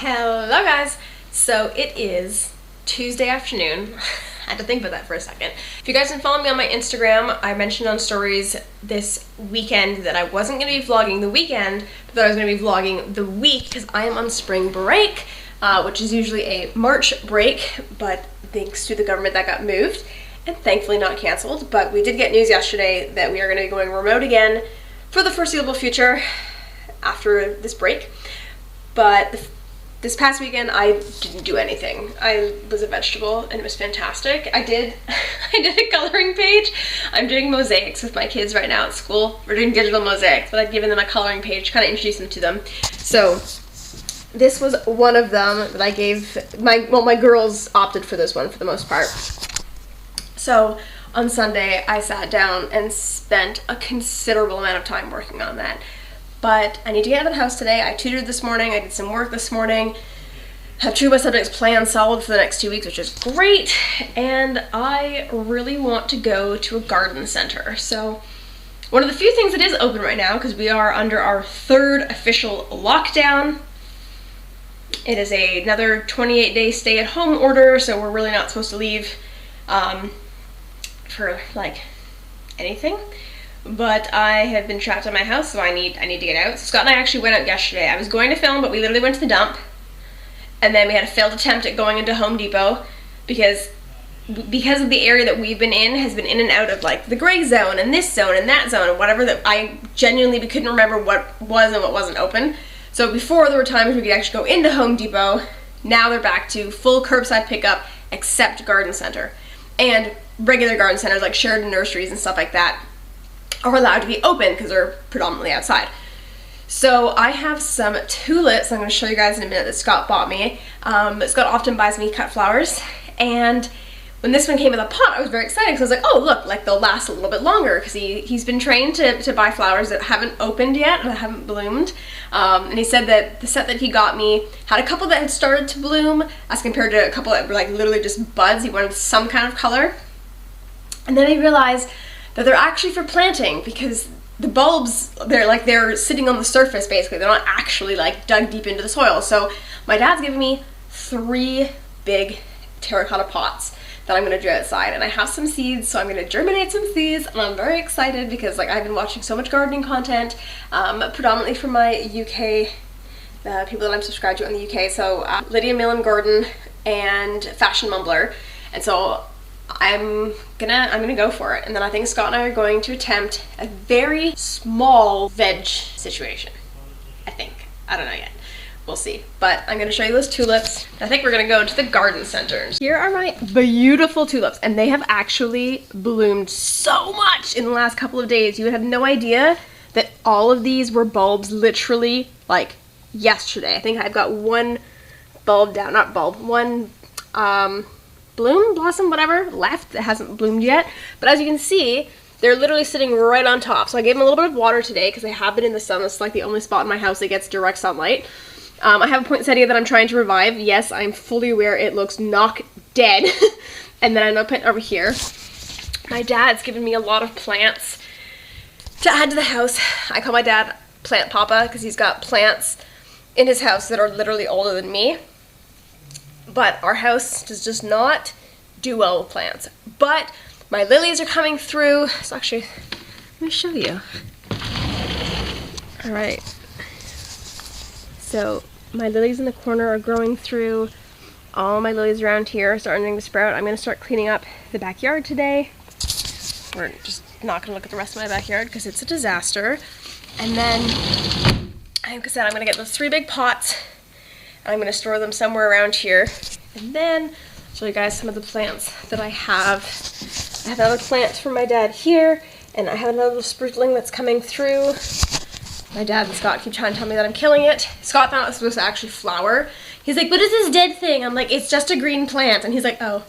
Hello guys! So it is Tuesday afternoon. I had to think about that for a second. If you guys didn't follow me on my Instagram, I mentioned on stories this weekend that I wasn't going to be vlogging the weekend, but that I was going to be vlogging the week because I am on spring break, which is usually a March break, but thanks to the government that got moved and thankfully not canceled. But we did get news yesterday that we are going to be going remote again for the foreseeable future after this break. But this past weekend I didn't do anything. I was a vegetable and it was fantastic. I did a coloring page. I'm doing mosaics with my kids right now at school. We're doing digital mosaics, but I've given them a coloring page to kind of introduce them to them. So this was one of them that I gave my girls opted for this one for the most part. So on Sunday I sat down and spent a considerable amount of time working on that. But I need to get out of the house today. I tutored this morning, I did some work this morning, have 2 of my subjects planned solid for the next 2 weeks, which is great, and I really want to go to a garden center. So one of the few things that is open right now, because we are under our 3rd official lockdown. It is another 28-day stay-at-home order, so we're really not supposed to leave for like anything. But I have been trapped in my house, so I need to get out. So Scott and I actually went out yesterday. I was going to film, but we literally went to the dump. And then we had a failed attempt at going into Home Depot because of the area that we've been in has been in and out of like the gray zone and this zone and that zone and whatever, that I genuinely couldn't remember what was and what wasn't open. So before there were times we could actually go into Home Depot. Now they're back to full curbside pickup except garden center. And regular garden centers like Sheridan nurseries and stuff like that are allowed to be open because they're predominantly outside. So I have some tulips I'm going to show you guys in a minute that Scott bought me. Scott often buys me cut flowers, and when this one came in the pot I was very excited because I was like, oh look, like they'll last a little bit longer, because he's been trained to buy flowers that haven't opened yet, that haven't bloomed. And he said that the set that he got me had a couple that had started to bloom as compared to a couple that were like literally just buds. He wanted some kind of color. And then I realized that they're actually for planting, because the bulbs, they're sitting on the surface basically. They're not actually like dug deep into the soil. So my dad's given me 3 big terracotta pots that I'm going to do outside, and I have some seeds, so I'm going to germinate some seeds, and I'm very excited because like I've been watching so much gardening content, predominantly from my UK, the people that I'm subscribed to in the UK, so Lydia Millen Gordon and Fashion Mumbler, and so I'm gonna go for it. And then I think Scott and I are going to attempt a very small veg situation. I think. I don't know yet. We'll see. But I'm gonna show you those tulips. I think we're gonna go to the garden center. Here are my beautiful tulips, and they have actually bloomed so much in the last couple of days. You would have no idea that all of these were bulbs literally like yesterday. I think I've got one bulb down, not bulb, one bloom, blossom, whatever, left that hasn't bloomed yet. But as you can see, they're literally sitting right on top. So I gave them a little bit of water today because they have been in the sun. It's like the only spot in my house that gets direct sunlight. I have a poinsettia that I'm trying to revive. Yes, I'm fully aware it looks knock dead. And then I'm gonna put it over here. My dad's given me a lot of plants to add to the house. I call my dad Plant Papa because he's got plants in his house that are literally older than me. But our house does just not do well with plants. But my lilies are coming through. So actually, let me show you. All right. So my lilies in the corner are growing through. All my lilies around here are starting to sprout. I'm going to start cleaning up the backyard today. We're just not going to look at the rest of my backyard because it's a disaster. And then, like I said, I'm going to get those 3 big pots. I'm going to store them somewhere around here, and then show you guys some of the plants that I have. I have another plant from my dad here, and I have another little spruceling that's coming through. My dad and Scott keep trying to tell me that I'm killing it. Scott thought it was supposed to actually flower. He's like, what is this dead thing? I'm like, it's just a green plant. And he's like, oh.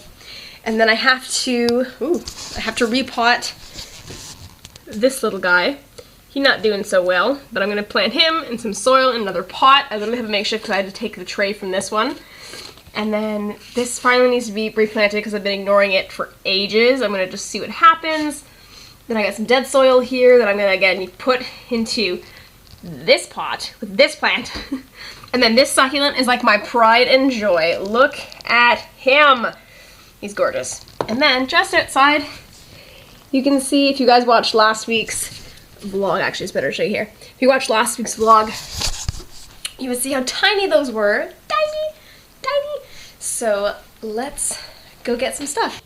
And then I have to repot this little guy. He's not doing so well, but I'm going to plant him in some soil in another pot. I literally have a makeshift because I had to take the tray from this one. And then this finally needs to be replanted because I've been ignoring it for ages. I'm going to just see what happens. Then I got some dead soil here that I'm going to, again, put into this pot with this plant. And then this succulent is like my pride and joy. Look at him. He's gorgeous. And then just outside, you can see, if you guys watched last week's vlog, actually it's better to show you here. If you watched last week's vlog, you would see how tiny those were. Tiny, tiny. So let's go get some stuff.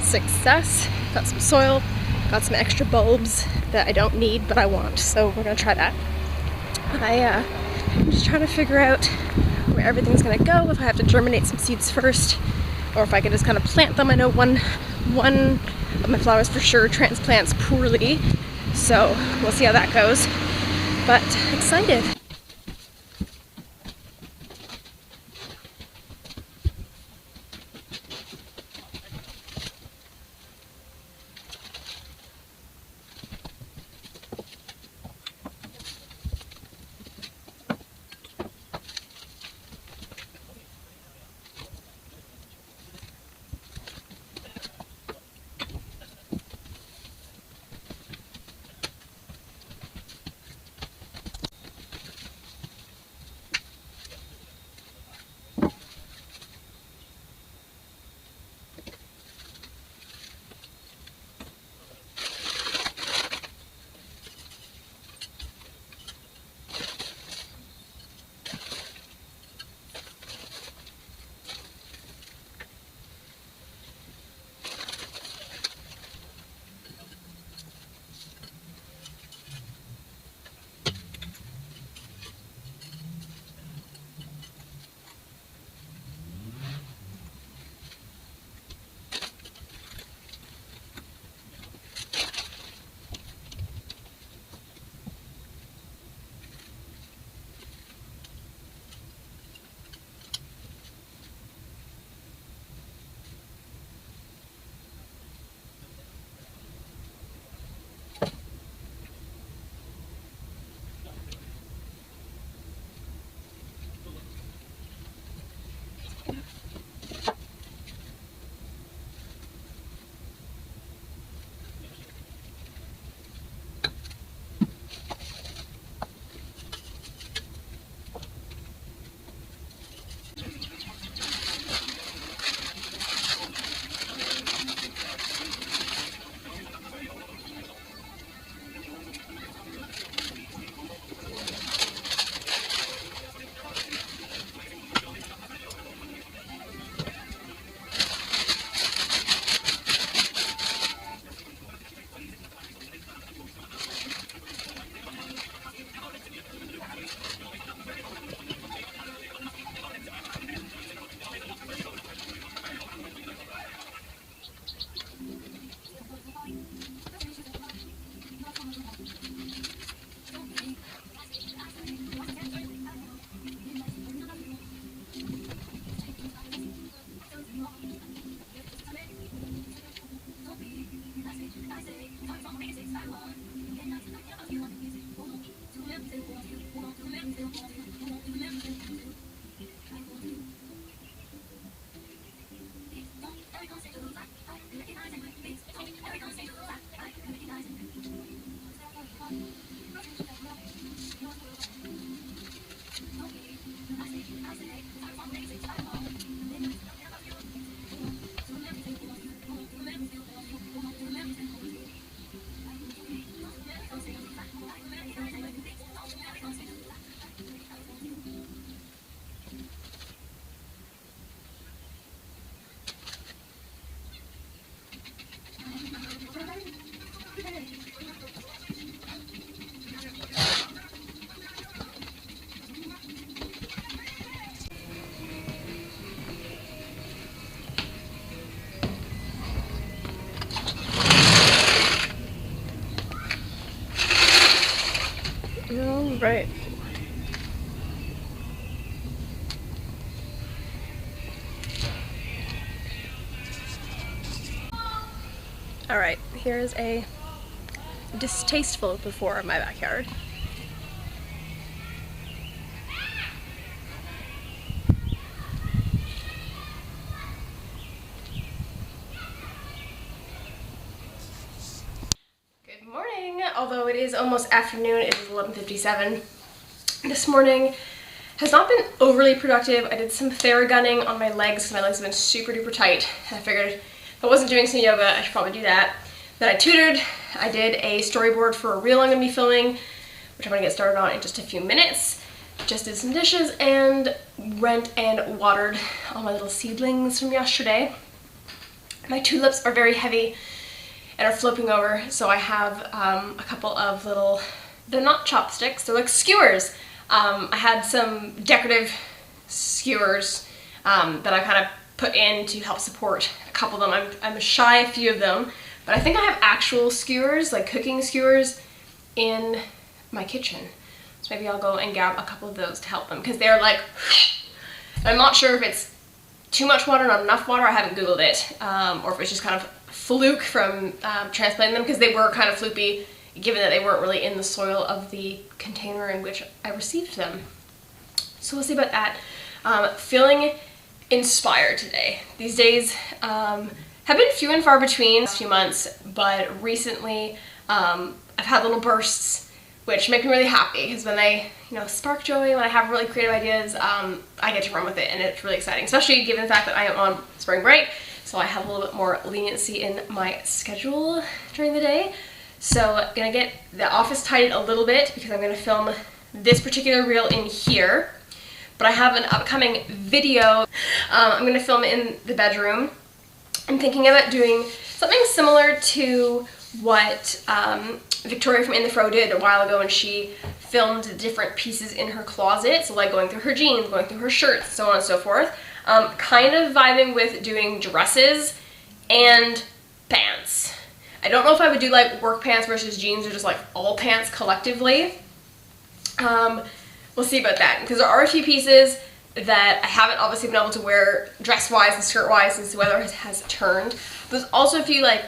Success. Got some soil, got some extra bulbs that I don't need but I want, so we're gonna try that. I'm just trying to figure out where everything's gonna go, if I have to germinate some seeds first or if I can just kind of plant them. I know one of my flowers for sure transplants poorly, so we'll see how that goes, but excited. Right. Alright, here's a distasteful before of my backyard. Good morning! Although it is almost afternoon, it is 11:57. This morning has not been overly productive. I did some Theragunning on my legs because my legs have been super duper tight. I figured if I wasn't doing some yoga, I should probably do that. Then I tutored. I did a storyboard for a reel I'm going to be filming, which I'm going to get started on in just a few minutes. Just did some dishes and went and watered all my little seedlings from yesterday. My tulips are very heavy and are flipping over, so I have a couple of little, they're not chopsticks, they're like skewers. I had some decorative skewers that I kind of put in to help support a couple of them. I'm shy a few of them, but I think I have actual skewers, like cooking skewers, in my kitchen. So maybe I'll go and grab a couple of those to help them, because they're like, I'm not sure if it's too much water, not enough water, I haven't Googled it, or if it's just kind of fluke from transplanting them, because they were kind of floopy, given that they weren't really in the soil of the container in which I received them. So we'll see about that. Feeling inspired today. These days have been few and far between the last few months, but recently I've had little bursts which make me really happy, because when they spark joy, when I have really creative ideas, I get to run with it, and it's really exciting, especially given the fact that I am on spring break, so I have a little bit more leniency in my schedule during the day. So I'm gonna get the office tidied a little bit because I'm gonna film this particular reel in here, but I have an upcoming video I'm gonna film in the bedroom. I'm thinking about doing something similar to what Victoria from In the Fro did a while ago when she filmed the different pieces in her closet, so like going through her jeans, going through her shirts, so on and so forth. Kind of vibing with doing dresses and pants. I don't know if I would do like work pants versus jeans or just like all pants collectively. We'll see about that, because there are a few pieces that I haven't obviously been able to wear dress-wise and skirt-wise since the weather has turned. There's also a few, like,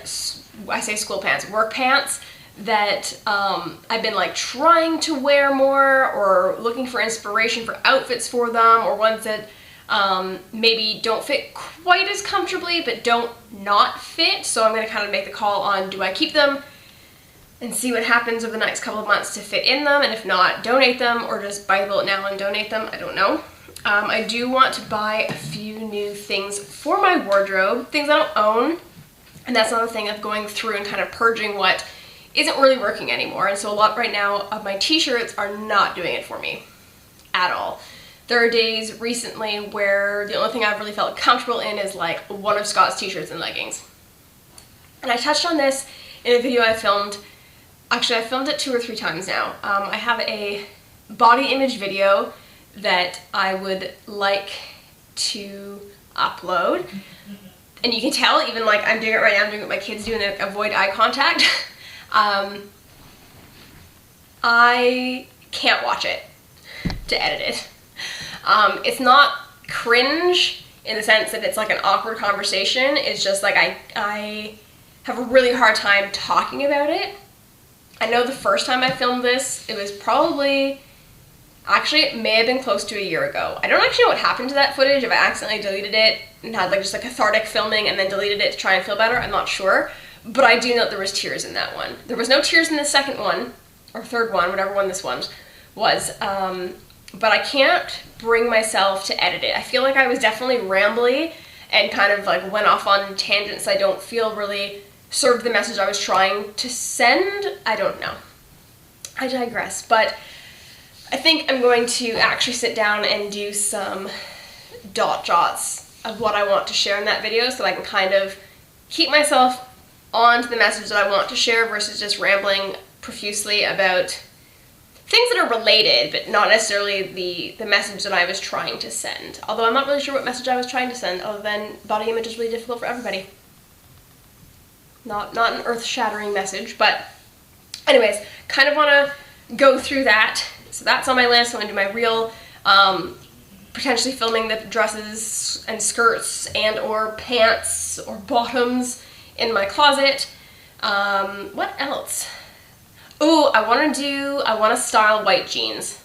I say school pants, work pants that I've been like trying to wear more, or looking for inspiration for outfits for them, or ones that maybe don't fit quite as comfortably but don't not fit. So I'm going to kind of make the call on, do I keep them and see what happens over the next couple of months to fit in them, and if not, donate them, or just bite the bullet now and donate them. I don't know. I do want to buy a few new things for my wardrobe, things I don't own, and that's another thing of going through and kind of purging what isn't really working anymore. And so a lot right now of my t-shirts are not doing it for me at all. There are days recently where the only thing I've really felt comfortable in is like one of Scott's t-shirts and leggings. And I touched on this in a video I filmed. Actually, I filmed it 2 or 3 times now. I have a body image video that I would like to upload. And you can tell, even like I'm doing it right now, I'm doing what my kids do, and they avoid eye contact. I can't watch it to edit it. It's not cringe in the sense that it's like an awkward conversation. It's just like I have a really hard time talking about it. I know the first time I filmed this, it was probably, actually it may have been close to a year ago. I don't actually know what happened to that footage, if I accidentally deleted it and had like just like cathartic filming and then deleted it to try and feel better, I'm not sure. But I do know that there was tears in that one. There was no tears in the second one, or third one, whatever one this one was. But I can't bring myself to edit it. I feel like I was definitely rambly and kind of like went off on tangents I don't feel really served the message I was trying to send. I don't know. I digress. But I think I'm going to actually sit down and do some jots of what I want to share in that video, so I can kind of keep myself on to the message that I want to share versus just rambling profusely about things that are related, but not necessarily the message that I was trying to send. Although I'm not really sure what message I was trying to send, other than body image is really difficult for everybody. Not an earth-shattering message, but anyways, kind of want to go through that So that's on my list. I'm gonna do my reel, potentially filming the dresses and skirts and or pants or bottoms in my closet. What else? Ooh, I want to style white jeans.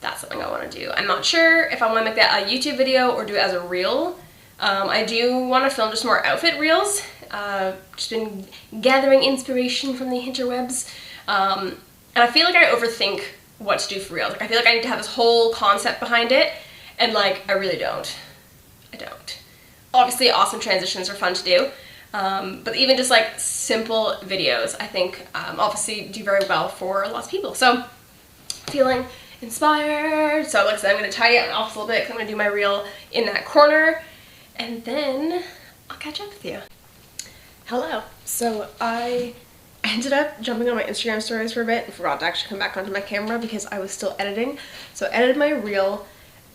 That's something I want to do. I'm not sure if I want to make that a YouTube video or do it as a reel. I do want to film just more outfit reels. Just been gathering inspiration from the interwebs. And I feel like I overthink what to do for reels. Like, I feel like I need to have this whole concept behind it, and like, I really don't. I don't. Obviously, awesome transitions are fun to do. But even just like simple videos, I think obviously do very well for lots of people. So, feeling inspired. So like I said, I'm going to tidy up my office a little bit because I'm going to do my reel in that corner. And then I'll catch up with you. Hello. So I ended up jumping on my Instagram stories for a bit and forgot to actually come back onto my camera because I was still editing. So I edited my reel,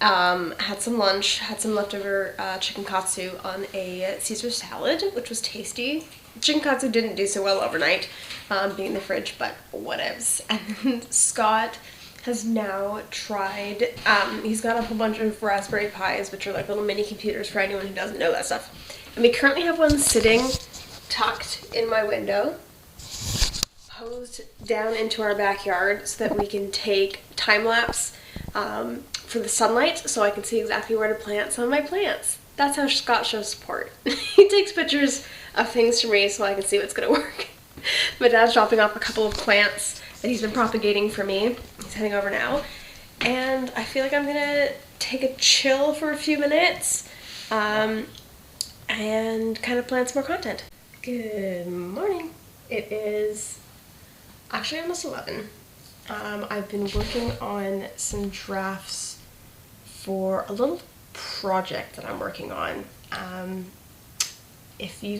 had some lunch, had some leftover chicken katsu on a Caesar salad, which was tasty. Chicken katsu didn't do so well overnight, being in the fridge, but whatevs. And Scott has now tried, he's got a whole bunch of Raspberry Pis, which are like little mini computers for anyone who doesn't know that stuff. And we currently have one sitting tucked in my window, posed down into our backyard so that we can take time-lapse for the sunlight so I can see exactly where to plant some of my plants. That's how Scott shows support. He takes pictures of things for me so I can see what's gonna work. My dad's dropping off a couple of plants that he's been propagating for me. He's heading over now. And I feel like I'm gonna take a chill for a few minutes and kind of plan some more content. Good morning. It is actually almost 11. I've been working on some drafts for a little project that I'm working on. If you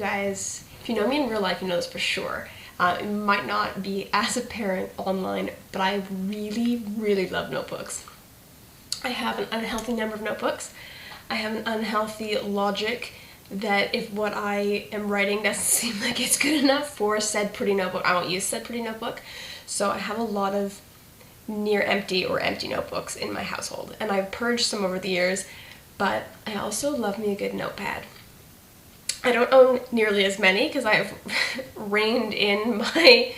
know me in real life, you know this for sure. It might not be as apparent online, but I really, really love notebooks. I have an unhealthy number of notebooks. I have an unhealthy logic that if what I am writing doesn't seem like it's good enough for said pretty notebook, I won't use said pretty notebook. So I have a lot of near empty or empty notebooks in my household, and I've purged some over the years, but I also love me a good notepad. I don't own nearly as many because I have reined in my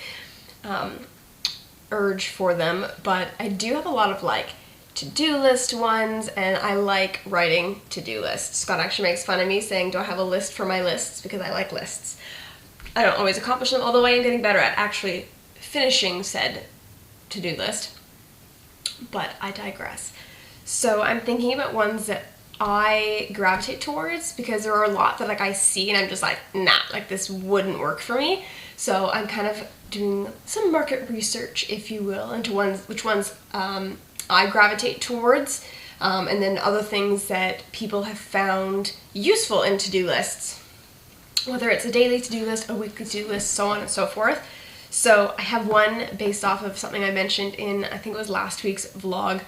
urge for them, but I do have a lot of like to-do list ones, and I like writing to-do lists. Scott actually makes fun of me saying, do I have a list for my lists, because I like lists. I don't always accomplish them, although I am getting better at actually finishing said to-do list, but I digress. So I'm thinking about ones that I gravitate towards because there are a lot that like I see and I'm just like, nah, like this wouldn't work for me. So I'm kind of doing some market research, if you will, into which ones I gravitate towards, and then other things that people have found useful in to-do lists, whether it's a daily to-do list, a weekly to-do list, so on and so forth. So I have one based off of something I mentioned in, I think it was last week's vlog,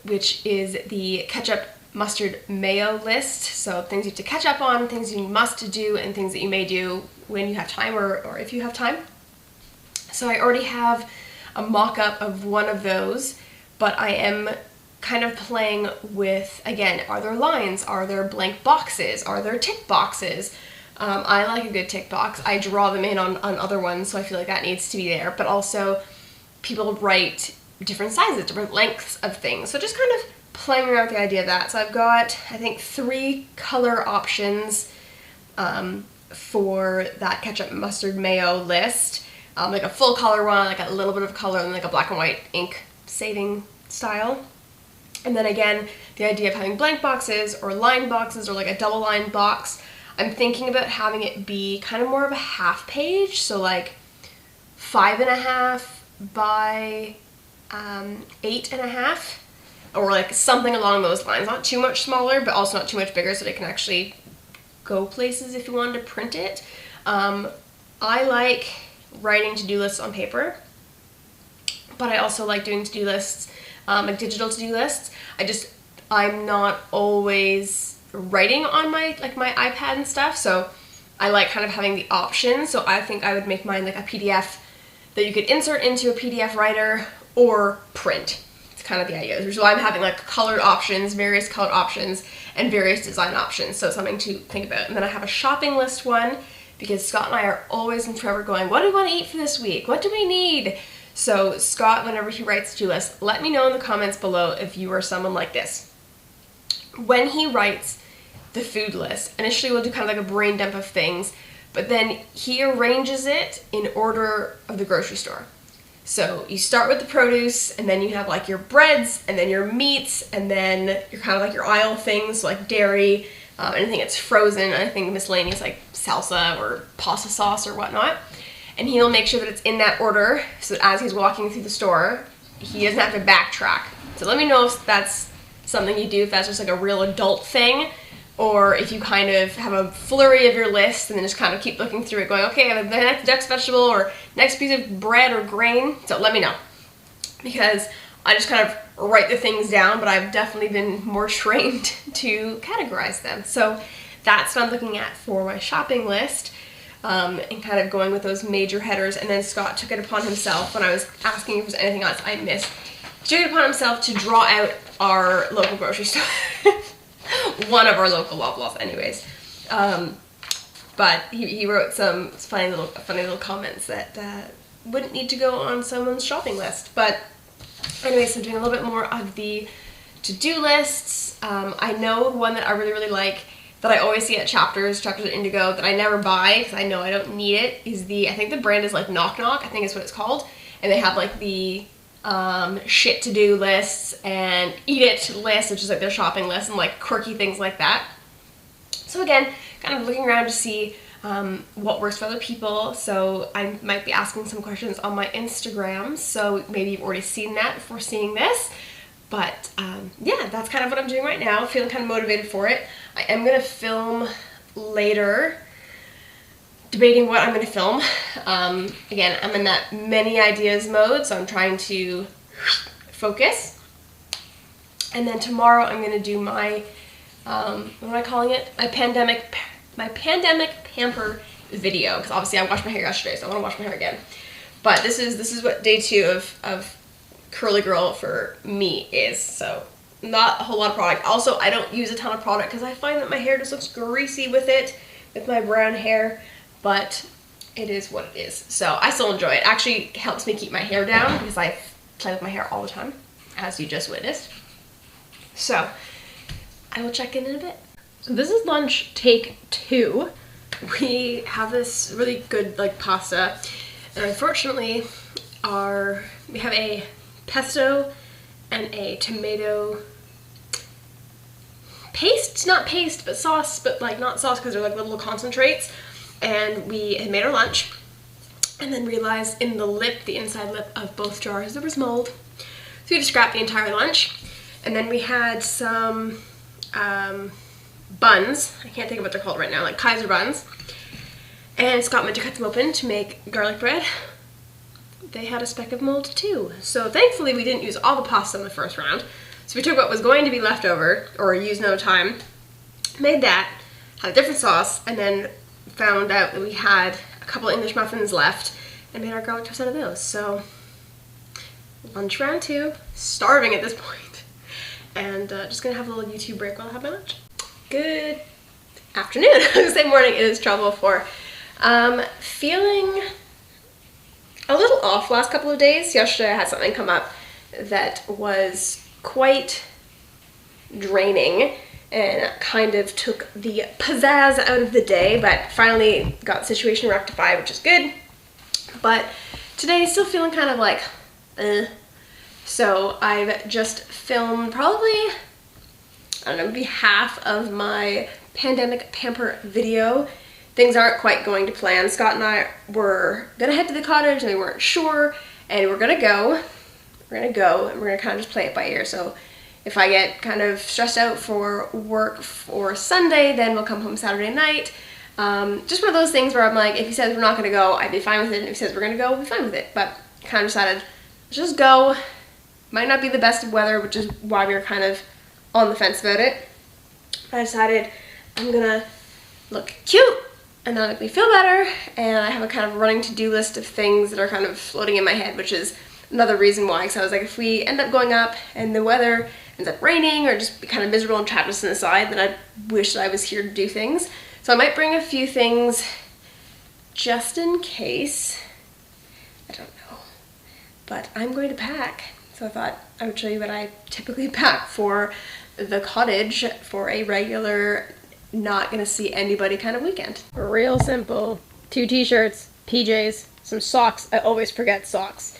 which is the ketchup mustard mayo list. So things you have to catch up on, things you must do, and things that you may do when you have time or if you have time. So I already have a mock-up of one of those, but I am kind of playing with, again, are there lines? Are there blank boxes? Are there tick boxes? I like a good tick box. I draw them in on other ones, so I feel like that needs to be there. But also, people write different sizes, different lengths of things. So just kind of playing around with the idea of that. So I've got, I think, 3 color options for that ketchup mustard mayo list. Like a full color one, like a little bit of color, and like a black and white ink saving style. And then again, the idea of having blank boxes or line boxes or like a double line box. I'm thinking about having it be kind of more of a half page, so like 5.5 by 8.5, or like something along those lines. Not too much smaller, but also not too much bigger, so that it can actually go places if you wanted to print it. I like writing to-do lists on paper, but I also like doing to-do lists, like digital to-do lists. I'm not always writing on my iPad and stuff, so I like kind of having the option. So I think I would make mine like a PDF that you could insert into a PDF writer or print. kind of the idea. Which is why I'm having like colored options, various colored options, and various design options. So something to think about. And then I have a shopping list one, because Scott and I are always and forever going, what do we want to eat for this week? What do we need? So Scott, whenever he writes to list, let me know in the comments below if you are someone like this. When he writes the food list, initially we'll do kind of like a brain dump of things, but then he arranges it in order of the grocery store. So you start with the produce, and then you have like your breads, and then your meats, and then your kind of like your aisle things like dairy, anything that's frozen, anything miscellaneous like salsa or pasta sauce or whatnot. And he'll make sure that it's in that order, so that as he's walking through the store, he doesn't have to backtrack. So let me know if that's something you do, if that's just like a real adult thing, or if you kind of have a flurry of your list and then just kind of keep looking through it going, okay, I have the next vegetable or next piece of bread or grain. So let me know, because I just kind of write the things down, but I've definitely been more trained to categorize them. So that's what I'm looking at for my shopping list, and kind of going with those major headers. And then Scott took it upon himself, when I was asking if there's anything else I missed, he took it upon himself to draw out our local grocery store. One of our local Loblaws anyways. But he wrote some funny little comments that wouldn't need to go on someone's shopping list. But anyways, so doing a little bit more of the to-do lists. I know one that I really like, that I always see at Chapters at Indigo, that I never buy because I know I don't need it, is I think the brand is like Knock Knock, I think is what it's called. And they have like the shit to do lists and eat it lists, which is like their shopping list, and like quirky things like that. So again, kind of looking around to see what works for other people. So I might be asking some questions on my Instagram, so maybe you've already seen that before seeing this. But yeah, that's kind of what I'm doing right now, feeling kind of motivated for it. I am going to film later, debating what I'm going to film. Again, I'm in that many ideas mode, so I'm trying to focus. And then tomorrow I'm going to do my, what am I calling it? My pandemic pamper video, because obviously I washed my hair yesterday, so I want to wash my hair again. But this is what day 2 of Curly Girl for me is, so not a whole lot of product. Also, I don't use a ton of product because I find that my hair just looks greasy with it, with my brown hair. But it is what it is. So I still enjoy it. It actually helps me keep my hair down because I play with my hair all the time, as you just witnessed. So I will check in a bit. So this is lunch take 2. We have this really good like pasta, and unfortunately we have a pesto and a tomato paste, not paste, but sauce, but like not sauce because they're like little concentrates. And we had made our lunch, and then realized in the inside lip of both jars, there was mold. So we had to scrap the entire lunch. And then we had some buns, I can't think of what they're called right now, like Kaiser buns. And Scott went to cut them open to make garlic bread. They had a speck of mold too. So thankfully we didn't use all the pasta in the first round. So we took what was going to be left over, or used another time, made that, had a different sauce, and then found out that we had a couple English muffins left and made our garlic toast out of those. So lunch round 2, starving at this point, and just gonna have a little YouTube break while I have my lunch. Good afternoon. I was gonna say morning, it is 12:04. Feeling a little off last couple of days. Yesterday I had something come up that was quite draining and kind of took the pizzazz out of the day, but finally got the situation rectified, which is good. But today still feeling kind of like So I've just filmed probably, I don't know, maybe half of my pandemic pamper video. Things aren't quite going to plan. Scott and I were gonna head to the cottage and we weren't sure, and we're gonna go, and we're gonna kind of just play it by ear. So if I get kind of stressed out for work for Sunday, then we'll come home Saturday night. Just one of those things where I'm like, if he says we're not gonna go, I'd be fine with it, and if he says we're gonna go, we'll be fine with it. But kind of decided, let's just go. Might not be the best of weather, which is why we were kind of on the fence about it. But I decided I'm gonna look cute, and that'll make me feel better, and I have a kind of running to-do list of things that are kind of floating in my head, which is another reason why, because I was like, if we end up going up and the weather ends up raining or just be kind of miserable and trapped us inside, then I wish that I was here to do things. So I might bring a few things just in case. I don't know. But I'm going to pack. So I thought I would show you what I typically pack for the cottage for a regular, not gonna see anybody kind of weekend. Real simple. 2 t-shirts, PJs, some socks. I always forget socks.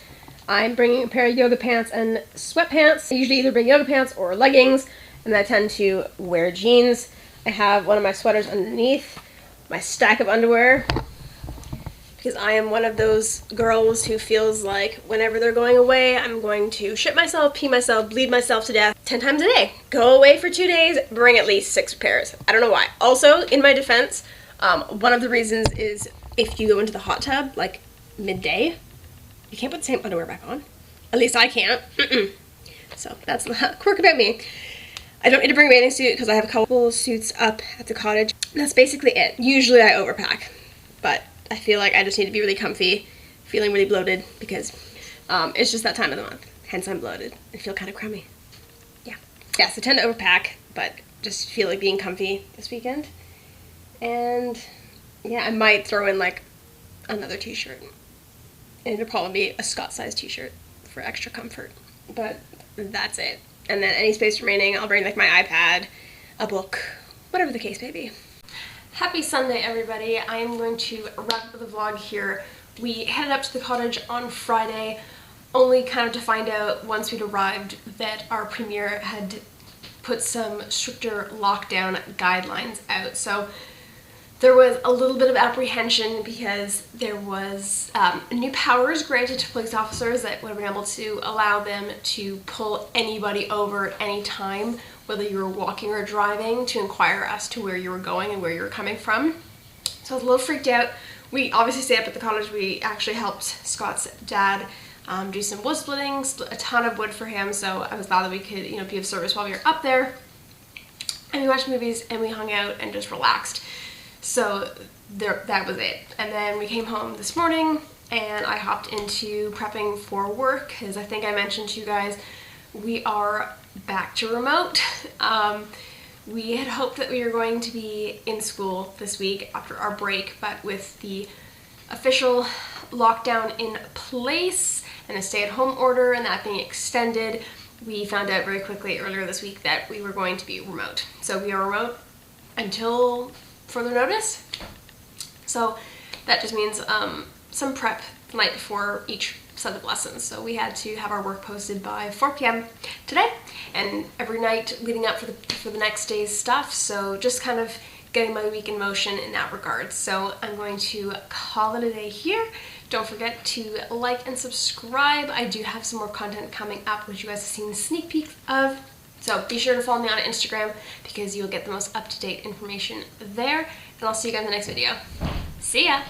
I'm bringing a pair of yoga pants and sweatpants. I usually either bring yoga pants or leggings, and I tend to wear jeans. I have one of my sweaters underneath, my stack of underwear, because I am one of those girls who feels like whenever they're going away, I'm going to shit myself, pee myself, bleed myself to death 10 times a day. Go away for 2 days, bring at least 6 pairs. I don't know why. Also, in my defense, one of the reasons is if you go into the hot tub, like midday, you can't put the same underwear back on. At least I can't. So that's the quirk about me. I don't need to bring a bathing suit because I have a couple suits up at the cottage. That's basically it. Usually I overpack, but I feel like I just need to be really comfy, feeling really bloated because it's just that time of the month. Hence I'm bloated. I feel kind of crummy. Yeah. Yeah, so I tend to overpack, but just feel like being comfy this weekend. And yeah, I might throw in like another t-shirt. And it'll probably be a Scott-sized t-shirt for extra comfort. But that's it. And then any space remaining, I'll bring like my iPad, a book, whatever the case may be. Happy Sunday, everybody. I am going to wrap up the vlog here. We headed up to the cottage on Friday, only kind of to find out once we'd arrived that our premier had put some stricter lockdown guidelines out. So there was a little bit of apprehension because there was new powers granted to police officers that would have been able to allow them to pull anybody over at any time, whether you were walking or driving, to inquire as to where you were going and where you were coming from. So I was a little freaked out. We obviously stayed up at the cottage. We actually helped Scott's dad do some wood splitting, split a ton of wood for him, so I was glad that we could, be of service while we were up there. And we watched movies and we hung out and just relaxed. So that was it. And then we came home this morning and I hopped into prepping for work because I think I mentioned to you guys we are back to remote. We had hoped that we were going to be in school this week after our break, but with the official lockdown in place and a stay-at-home order and that being extended, we found out very quickly earlier this week that we were going to be remote. So we are remote until further notice. So that just means some prep the night before each set of lessons. So we had to have our work posted by 4 p.m. today and every night leading up for the next day's stuff. So just kind of getting my week in motion in that regard. So I'm going to call it a day here. Don't forget to like and subscribe. I do have some more content coming up, which you guys have seen sneak peeks of. So be sure to follow me on Instagram because you'll get the most up-to-date information there. And I'll see you guys in the next video. See ya!